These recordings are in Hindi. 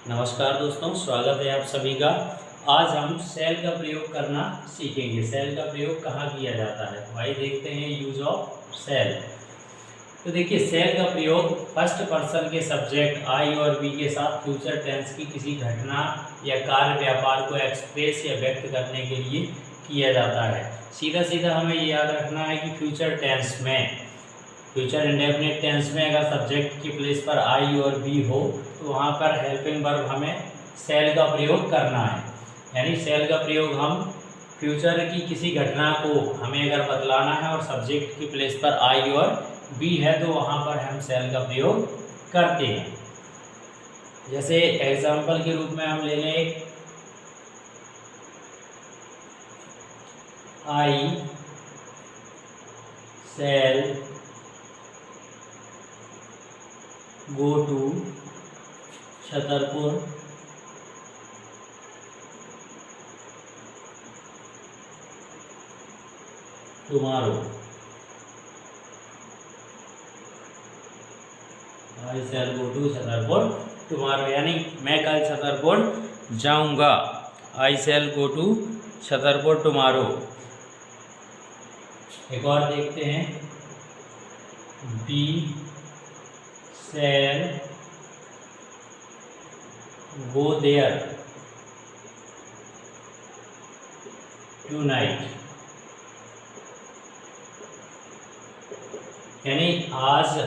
नमस्कार दोस्तों, स्वागत है आप सभी का। आज हम सेल का प्रयोग करना सीखेंगे। सेल का प्रयोग कहाँ किया जाता है, तो आइए देखते हैं यूज ऑफ सेल। तो देखिए, सेल का प्रयोग फर्स्ट पर्सन के सब्जेक्ट आई और बी के साथ फ्यूचर टेंस की किसी घटना या कार्य व्यापार को एक्सप्रेस या व्यक्त करने के लिए किया जाता है। सीधा सीधा हमें ये याद रखना है कि फ्यूचर टेंस में, फ्यूचर इंडेफिनिट टेंस में अगर सब्जेक्ट की प्लेस पर आई और बी हो तो वहाँ पर हेल्पिंग वर्ब हमें सेल का प्रयोग करना है। यानी सेल का प्रयोग हम फ्यूचर की किसी घटना को हमें अगर बतलाना है और सब्जेक्ट की प्लेस पर आई और बी है तो वहाँ पर हम सेल का प्रयोग करते हैं। जैसे एग्जाम्पल के रूप में हम ले लें, I shall go to Chhatarpur tomorrow. I shall go to Chhatarpur tomorrow, यानी मैं कल छतरपुर जाऊंगा। I shall go to Chhatarpur tomorrow. एक और देखते हैं, we shall go there tonight. यानी आज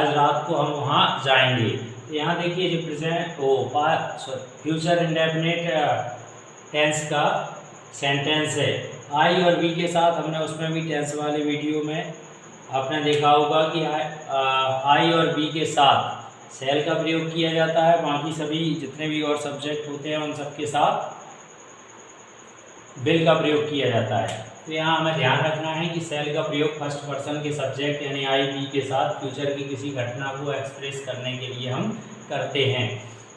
रात को हम वहाँ जाएंगे। तो यहाँ देखिए रिप्रेजेंट फ्यूचर इंडेफिनिट टेंस का सेंटेंस है। आई और बी के साथ हमने उसमें भी टेंस वाले वीडियो में आपने देखा होगा कि आई और बी के साथ सेल का प्रयोग किया जाता है। बाकी सभी जितने भी और सब्जेक्ट होते हैं उन सब के साथ विल का प्रयोग किया जाता है। तो यहाँ हमें ध्यान रखना है कि सेल का प्रयोग फर्स्ट पर्सन के सब्जेक्ट यानी आई बी के साथ फ्यूचर की किसी घटना को एक्सप्रेस करने के लिए हम करते हैं।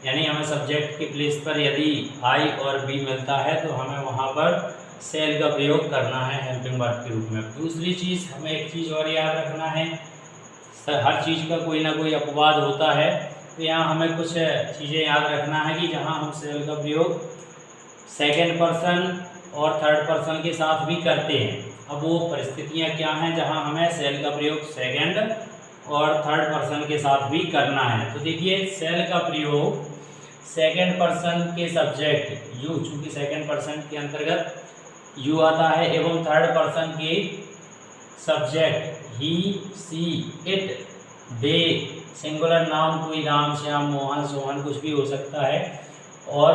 यानी हमें सब्जेक्ट के प्लेस पर यदि आई और बी मिलता है तो हमें वहाँ पर सेल का प्रयोग करना है हेल्पिंग वर्ब के रूप में। दूसरी चीज़, हमें एक चीज़ और याद रखना है, हर चीज़ का कोई ना कोई अपवाद होता है। तो यहाँ हमें कुछ चीज़ें याद रखना है कि जहाँ हम सेल का प्रयोग सेकेंड पर्सन और थर्ड पर्सन के साथ भी करते हैं। अब वो परिस्थितियाँ क्या हैं जहाँ हमें सेल का प्रयोग सेकेंड और थर्ड पर्सन के साथ भी करना है। तो देखिए, सेल का प्रयोग सेकेंड पर्सन के सब्जेक्ट यू, चूँकि सेकेंड पर्सन के अंतर्गत यू आता है, एवं थर्ड पर्सन के subject he she it they, singular noun कोई राम श्याम मोहन सोहन कुछ भी हो सकता है, और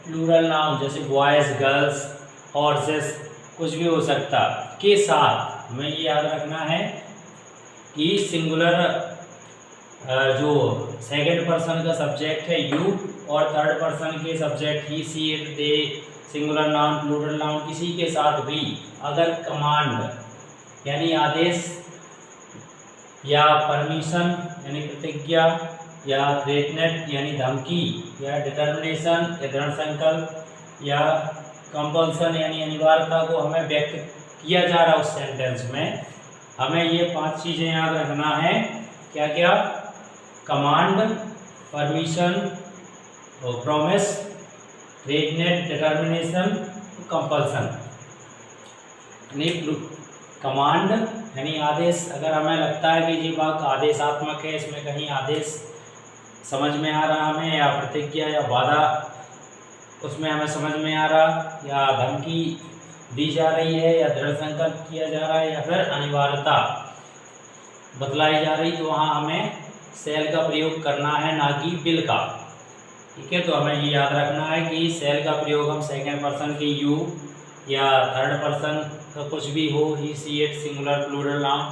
प्लूरल नाउन जैसे बॉयज़ गर्ल्स हॉर्सेस कुछ भी हो सकता के साथ हमें ये याद रखना है कि सिंगुलर जो सेकेंड पर्सन का सब्जेक्ट है यू और थर्ड पर्सन के subject he she it they, singular noun plural noun किसी के साथ भी अगर कमांड यानी आदेश या परमिशन यानी प्रतिज्ञा या थ्रेटनेट यानी धमकी या डिटर्मिनेशन या दृढ़ संकल्प या कंपल्सन यानी अनिवार्यता को हमें व्यक्त किया जा रहा है उस सेंटेंस में, हमें ये 5 चीज़ें याद रखना है। क्या क्या? Command, permission, promise, threatening, determination, compulsion. Command यानी आदेश, अगर हमें लगता है कि ये बात आदेशात्मक है, इसमें कहीं आदेश समझ में आ रहा हमें, या प्रतिज्ञा या वादा उसमें हमें समझ में आ रहा, या धमकी दी जा रही है, या दृढ़ संकल्प किया जा रहा है, या फिर अनिवार्यता बतलाई जा रही, तो वहाँ हमें सेल का प्रयोग करना है, ना कि विल का। ठीक है, तो हमें ये याद रखना है कि सेल का प्रयोग हम सेकेंड पर्सन के यू या थर्ड पर्सन का कुछ भी हो, he she it, singular plural noun,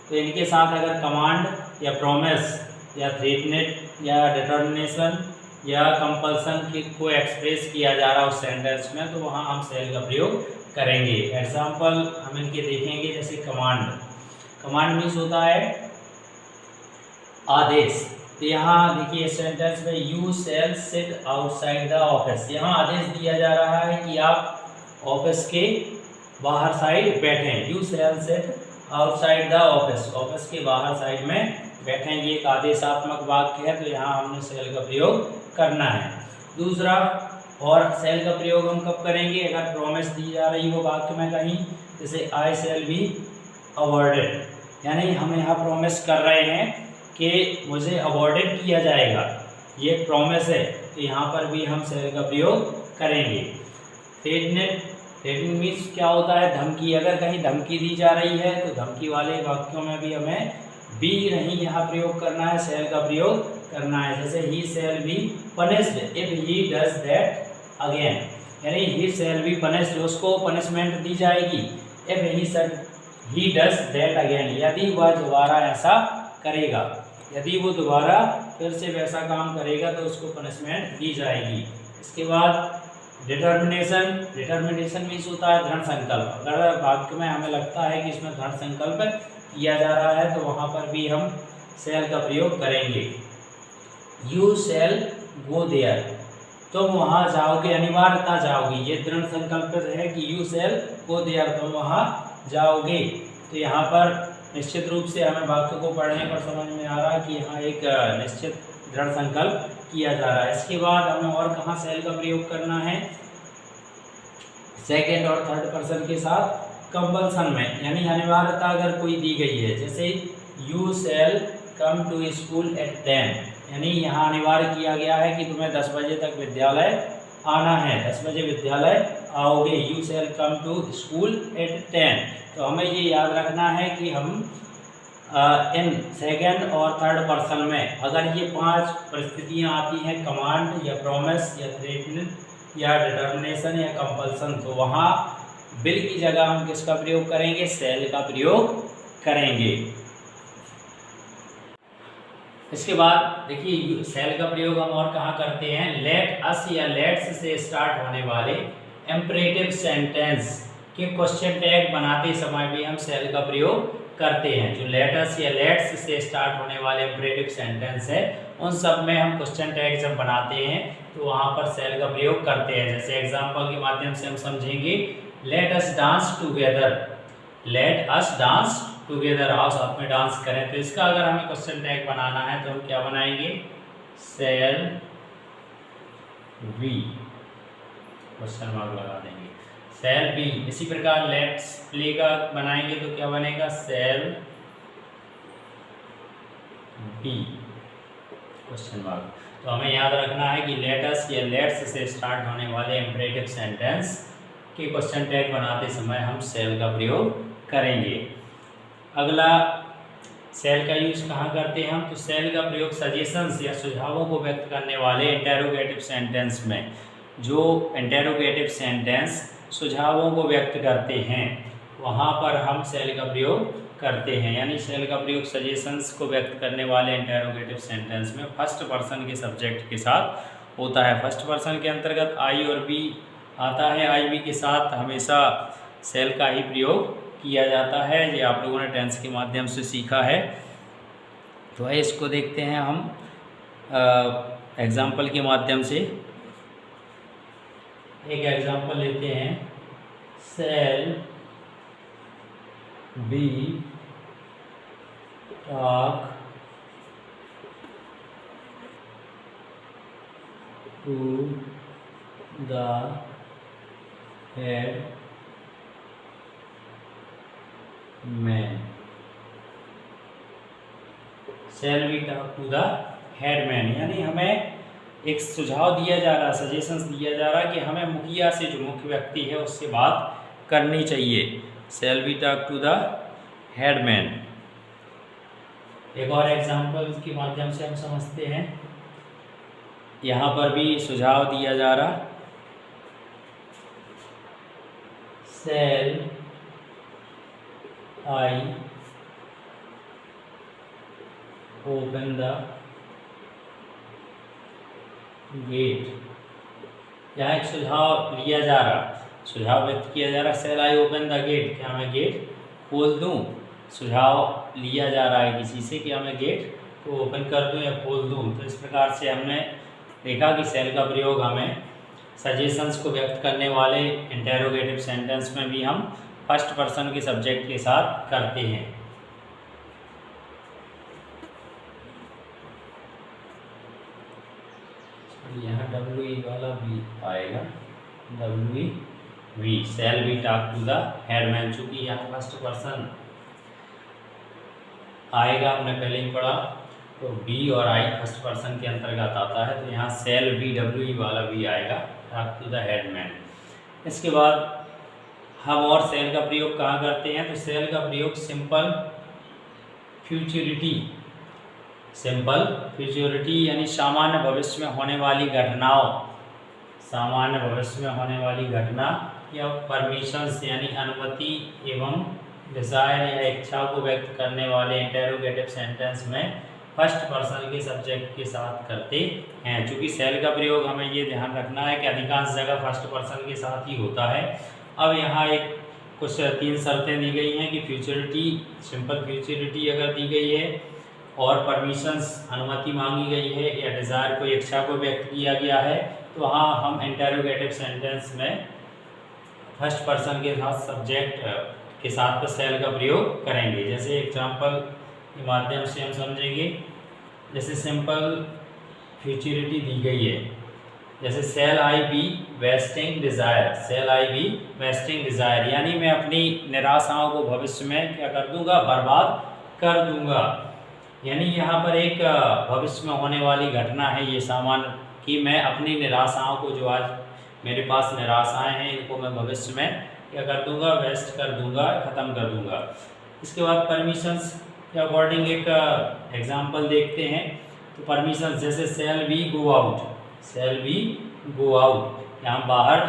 तो इनके साथ अगर कमांड या प्रॉमिस या थ्रेटनेट या डिटर्मिनेशन या कंपल्सन को एक्सप्रेस किया जा रहा है उस सेंटेंस में, तो वहाँ हम सेल का प्रयोग करेंगे। एग्जाम्पल हम इनके देखेंगे, जैसे कमांड मीन्स होता है आदेश। तो यहाँ देखिए सेंटेंस में you shall sit outside the office, यहाँ आदेश दिया जा रहा है कि आप ऑफिस के बाहर साइड बैठें। You shall sit outside the office, office के बाहर साइड में बैठेंगे, एक आदेशात्मक वाक्य है तो यहाँ हमने सेल का प्रयोग करना है। दूसरा, और सेल का प्रयोग हम कब करेंगे? अगर प्रॉमिस दी जा रही हो वाक्य में कहीं, जैसे आई सेल बी अवॉर्डेड, यानी हम यहाँ प्रॉमिस कर रहे हैं कि मुझे अवॉर्डेड किया जाएगा, ये एक प्रॉमिस है, तो यहाँ पर भी हम सेल का प्रयोग करेंगे। थ्रेटनिंग मीन्स क्या होता है? धमकी। अगर कहीं धमकी दी जा रही है तो धमकी वाले वाक्यों में भी हमें बी नहीं यहाँ प्रयोग करना है, सेल का प्रयोग करना है। जैसे he shall be punished if he does that again, यानी ही सेल बी पनिश्ड, उसको पनिशमेंट दी जाएगी। If he does that again, यदि वह दोबारा ऐसा करेगा, यदि वो दोबारा फिर से वैसा काम करेगा तो उसको पनिशमेंट दी जाएगी। इसके बाद डिटर्मिनेशन मीन्स होता है दृढ़ संकल्प। अगर वाक्य में हमें लगता है कि इसमें दृढ़ संकल्प किया जा रहा है तो वहाँ पर भी हम सेल का प्रयोग करेंगे। यू सेल गो देयर, तुम वहाँ जाओगे, अनिवार्यता जाओगी। ये दृढ़ संकल्प है कि यू सेल गो देयर, तुम वहाँ जाओगे। तो यहाँ पर निश्चित रूप से हमें वाक्य को पढ़ने पर समझ में आ रहा है कि यहाँ एक निश्चित दृढ़ संकल्प किया जा रहा है। इसके बाद हमें और कहाँ सेल का प्रयोग करना है? सेकेंड और थर्ड पर्सन के साथ कंपल्सन में, यानी अनिवार्यता अगर कोई दी गई है, जैसे you shall come to school at 10, यानी यहाँ अनिवार्य किया गया है कि तुम्हें 10 बजे तक विद्यालय आना है, 10 बजे विद्यालय आओगे। You shall come to school at 10, तो हमें ये याद रखना है कि हम इन सेकेंड और थर्ड पर्सन में अगर ये 5 परिस्थितियाँ आती हैं, कमांड या प्रॉमिस या थ्रेटन या डिटर्मिनेशन या कंपल्सन, तो वहाँ बिल की जगह हम किसका प्रयोग करेंगे? सेल का प्रयोग करेंगे। इसके बाद देखिए सेल का प्रयोग हम और कहाँ करते हैं? लेट अस या लेट्स से स्टार्ट होने वाले इम्परेटिव सेंटेंस के क्वेश्चन टैग बनाते समय भी हम सेल का प्रयोग करते हैं। जो लेट अस या लेट्स से स्टार्ट होने वाले इम्परेटिव सेंटेंस है उन सब में हम क्वेश्चन टैग जब बनाते हैं तो वहाँ पर सेल का प्रयोग करते हैं। जैसे एग्जाम्पल के माध्यम से हम समझेंगे, let us dance together, let us dance together, आओ साथ में डांस करें। तो इसका अगर हमें क्वेश्चन टैग बनाना है तो हम क्या बनाएंगे? सेल वी, क्वेश्चन मार्क लगा देंगे, सेल बी। इसी प्रकार लेट्स प्ले का बनाएंगे तो क्या बनेगा? Shall we, question mark. तो हमें याद रखना है कि लेटस या लेट्स से स्टार्ट होने वाले इम्परेटिव सेंटेंस के क्वेश्चन टैग बनाते समय हम सेल का प्रयोग करेंगे। अगला, सेल का यूज कहाँ करते हैं हम? तो सेल का प्रयोग सजेशंस या सुझावों को व्यक्त करने वाले इंटेरोगेटिव सेंटेंस में, जो इंटेरोगेटिव सेंटेंस सुझावों को व्यक्त करते हैं वहाँ पर हम सेल का प्रयोग करते हैं। यानी सेल का प्रयोग सजेशंस को व्यक्त करने वाले इंटेरोगेटिव सेंटेंस में फर्स्ट पर्सन के सब्जेक्ट के साथ होता है। फर्स्ट पर्सन के अंतर्गत आई और बी आता है, आई बी के साथ हमेशा सेल का ही प्रयोग किया जाता है। ये आप लोगों ने टेंस के माध्यम से सीखा है। तो है इसको देखते हैं हम एग्जाम्पल के माध्यम से। एक एग्जाम्पल लेते हैं, shall we talk to the head man, shall we talk to the head man, यानी हमें एक सुझाव दिया जा रहा, सजेशंस दिया जा रहा कि हमें मुखिया से, जो मुख्य व्यक्ति है उससे बात करनी चाहिए। Shall we talk to the headman. एक और एग्जांपल के माध्यम से हम समझते हैं, यहाँ पर भी सुझाव दिया जा रहा, shall I open the gate. यहाँ एक सुझाव लिया जा रहा, सुझाव व्यक्त किया जा रहा, shall I open the gate, क्या मैं गेट खोल दूँ। सुझाव लिया जा रहा है किसी से कि मैं गेट को ओपन कर दूँ या खोल दूँ। तो इस प्रकार से हमने देखा कि सेल का प्रयोग हमें सजेशंस को व्यक्त करने वाले इंटेरोगेटिव सेंटेंस में भी हम फर्स्ट पर्सन के सब्जेक्ट के साथ करते हैं। यहाँ डब्ल्यू वाला बी आएगा, W we shall we talk to the headman. चूंकि यहाँ फर्स्ट पर्सन आएगा, हमने पहले ही पढ़ा, तो बी और आई फर्स्ट पर्सन के अंतर्गत आता है, तो यहाँ सेल बी डब्ल्यू वाला बी आएगा टॉक टू द हेडमैन। इसके बाद हम और सेल का प्रयोग कहाँ करते हैं, तो सेल का प्रयोग सिंपल फ्यूचरिटी यानी सामान्य भविष्य में होने वाली घटनाओं, सामान्य भविष्य में होने वाली घटना या परमिशंस यानी अनुमति एवं डिजायर या इच्छा को व्यक्त करने वाले इंटेरोगेटिव सेंटेंस में फर्स्ट पर्सन के सब्जेक्ट के साथ करते हैं। चूँकि सेल का प्रयोग हमें ये ध्यान रखना है कि अधिकांश जगह फर्स्ट पर्सन के साथ ही होता है। अब यहाँ एक कुछ 3 शर्तें दी गई हैं कि फ्यूचरिटी, सिंपल फ्यूचरिटी अगर दी गई है और परमिशंस अनुमति मांगी गई है या डिज़ायर को, इच्छा को व्यक्त किया गया है, तो वहाँ हम इंटेरोगेटिव सेंटेंस में फर्स्ट पर्सन के साथ सब्जेक्ट के साथ सेल का प्रयोग करेंगे। जैसे एग्जांपल के माध्यम से हम समझेंगे, जैसे सिंपल फ्यूचरिटी दी गई है, जैसे सेल आई बी वेस्टिंग डिज़ायर, सेल आई बी वेस्टिंग डिज़ायर, यानी मैं अपनी निराशाओं को भविष्य में क्या कर दूंगा, बर्बाद कर दूंगा। यानी यहाँ पर एक भविष्य में होने वाली घटना है ये सामान्य, कि मैं अपनी निराशाओं को, जो आज मेरे पास निराशाएं हैं, इनको मैं भविष्य में क्या कर दूंगा, वेस्ट कर दूंगा, ख़त्म कर दूंगा। इसके बाद परमिशंस के अकॉर्डिंग एक एग्जांपल देखते हैं। तो परमिशंस जैसे shall we go out, shall we go out, यहाँ हम बाहर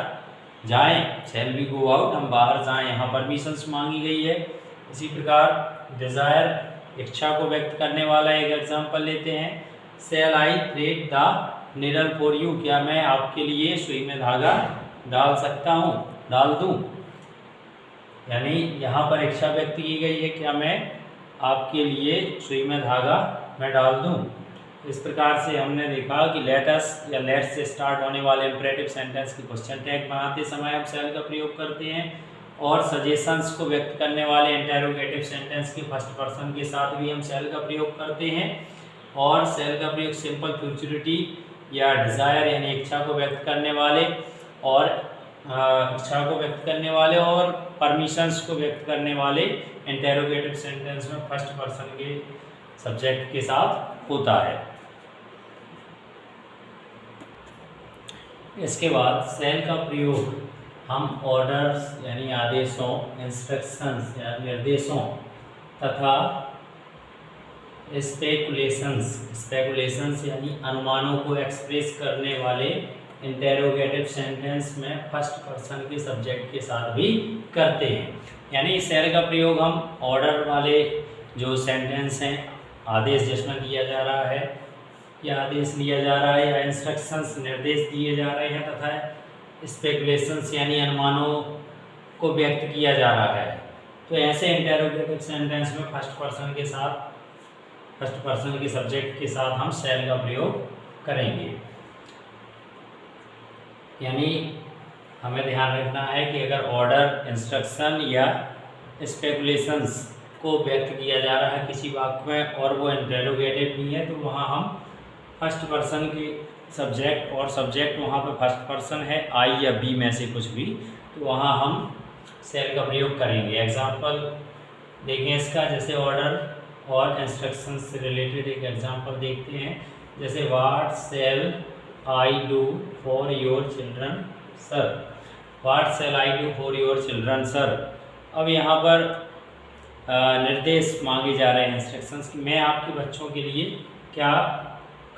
जाएं, सेल वी गो आउट, हम बाहर जाएं, यहाँ परमिशंस मांगी गई है। इसी प्रकार डिज़ायर, इच्छा को व्यक्त करने वाला एक एग्जांपल लेते हैं, shall I thread the needle for you, क्या मैं आपके लिए सुई में धागा डाल सकता हूँ, डाल दूँ। यानी यहाँ पर इच्छा व्यक्त की गई है, क्या मैं आपके लिए सुई में धागा मैं डाल दूँ। इस प्रकार से हमने देखा कि लेट अस या लेट्स से स्टार्ट होने वाले इंपरेटिव सेंटेंस की क्वेश्चन टैग बनाते समय हम सेल का प्रयोग करते हैं, और सजेशंस को व्यक्त करने वाले इंटेरोगेटिव सेंटेंस के फर्स्ट पर्सन के साथ भी हम सेल का प्रयोग करते हैं। और सेल का प्रयोग सिंपल फ्यूचरिटी या डिज़ायर यानी इच्छा को व्यक्त करने वाले और परमिशंस को व्यक्त करने वाले इंटेरोगेटिव सेंटेंस में फर्स्ट पर्सन के सब्जेक्ट के साथ होता है। इसके बाद सेल का प्रयोग हम ऑर्डर्स यानी आदेशों, इंस्ट्रक्शंस या निर्देशों तथा स्पेकुलेशंस यानी अनुमानों को एक्सप्रेस करने वाले इंटेरोगेटिव सेंटेंस में फर्स्ट पर्सन के सब्जेक्ट के साथ भी करते हैं। यानी सेल का प्रयोग हम ऑर्डर वाले जो सेंटेंस हैं, आदेश जिसमें दिया जा रहा है या आदेश लिया जा रहा है, या इंस्ट्रक्शंस निर्देश दिए जा रहे हैं, तथा स्पेकुलेशंस यानी अनुमानों को व्यक्त किया जा रहा है, तो ऐसे इंटेरोगेटिव सेंटेंस में फर्स्ट पर्सन के सब्जेक्ट के साथ हम सेल का प्रयोग करेंगे। यानी हमें ध्यान रखना है कि अगर ऑर्डर, इंस्ट्रक्शन या स्पेकुलेशंस को व्यक्त किया जा रहा है किसी वाक्य में और वो इंटेरोगेटिव नहीं है, तो वहाँ हम फर्स्ट पर्सन के सब्जेक्ट और सब्जेक्ट वहाँ पे फर्स्ट पर्सन है, आई या बी में से कुछ भी, तो वहाँ हम सेल का प्रयोग करेंगे। एग्जांपल देखें इसका, जैसे ऑर्डर और इंस्ट्रक्शन से रिलेटेड एक एग्जांपल देखते हैं। जैसे what shall I do for your children sir, what shall I do for your children sir. अब यहाँ पर निर्देश मांगे जा रहे हैं, इंस्ट्रक्शंस की, मैं आपके बच्चों के लिए क्या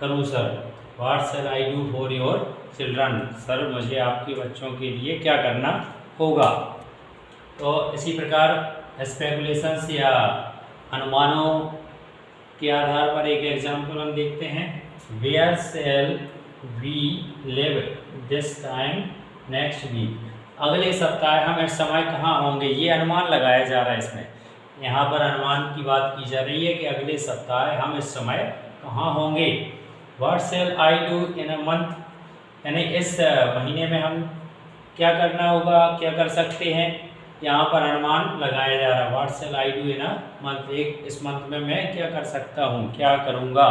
करूँ सर। What shall I do for your children sir, मुझे आपके बच्चों के लिए क्या करना होगा। तो इसी प्रकार स्पेकुलेशंस या अनुमानों के आधार पर एक एग्जांपल हम देखते हैं। Where shall we live this time next week, अगले सप्ताह हम इस समय कहाँ होंगे, ये अनुमान लगाया जा रहा है। इसमें यहाँ पर अनुमान की बात की जा रही है कि अगले सप्ताह हम इस समय कहाँ होंगे। What shall I do in a month, यानी इस महीने में हम क्या करना होगा, क्या कर सकते हैं, यहाँ पर अनुमान लगाया जा रहा है। What shall I do in a month, एक इस मंथ में मैं क्या कर सकता हूँ, क्या करूँगा,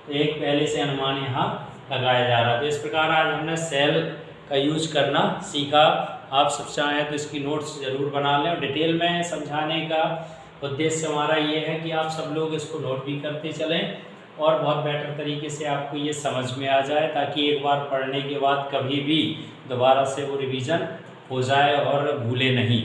तो एक पहले से अनुमान यहाँ लगाया जा रहा है। तो इस प्रकार आज हमने सेल का यूज करना सीखा। आप सब चाहें तो इसकी नोट्स ज़रूर बना लें, और डिटेल में समझाने का उद्देश्य हमारा ये है कि आप सब लोग इसको नोट भी करते चलें और बहुत बेटर तरीके से आपको ये समझ में आ जाए, ताकि एक बार पढ़ने के बाद कभी भी दोबारा से वो रिवीजन हो जाए और भूले नहीं।